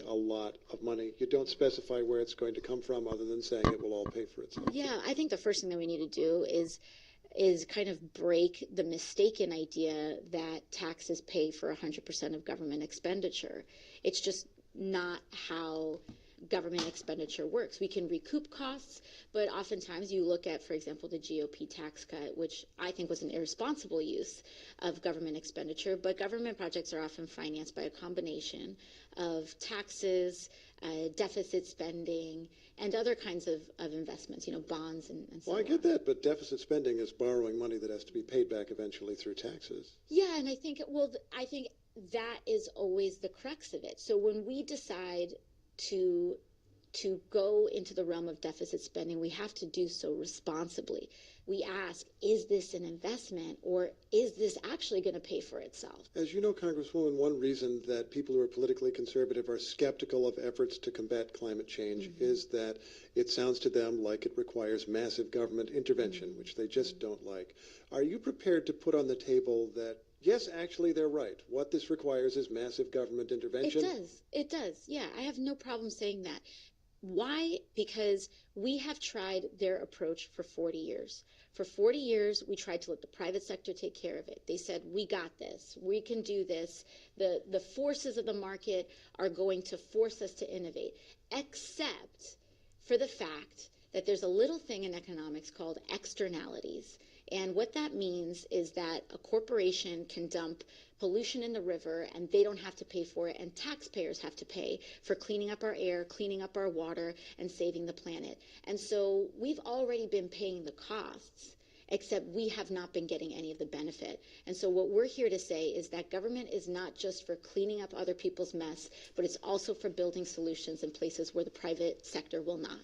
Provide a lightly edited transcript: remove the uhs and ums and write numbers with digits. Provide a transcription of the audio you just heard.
a lot of money. You don't specify where it's going to come from other than saying it will all pay for itself. Yeah, I think the first thing that we need to do is kind of break the mistaken idea that taxes pay for 100% of government expenditure. It's just not how government expenditure works. We can recoup costs, but oftentimes you look at, for example, the GOP tax cut, which I think was an irresponsible use of government expenditure, but government projects are often financed by a combination of taxes, deficit spending, and other kinds of investments, bonds and so on. Well, I get that, but deficit spending is borrowing money that has to be paid back eventually through taxes. Yeah, and I think that is always the crux of it. So when we decide to go into the realm of deficit spending, we have to do so responsibly. We ask, is this an investment, or is this actually going to pay for itself? As you know, Congresswoman, one reason that people who are politically conservative are skeptical of efforts to combat climate change is that it sounds to them like it requires massive government intervention, which they just don't like. Are you prepared to put on the table that yes, actually, they're right. What this requires is massive government intervention? It does. Yeah, I have no problem saying that. Why? Because we have tried their approach for 40 years. For 40 years, we tried to let the private sector take care of it. They said, we got this. We can do this. The forces of the market are going to force us to innovate, except for the fact that there's a little thing in economics called externalities. And what that means is that a corporation can dump pollution in the river and they don't have to pay for it, and taxpayers have to pay for cleaning up our air, cleaning up our water, and saving the planet. And so we've already been paying the costs, except we have not been getting any of the benefit. And so what we're here to say is that government is not just for cleaning up other people's mess, but it's also for building solutions in places where the private sector will not.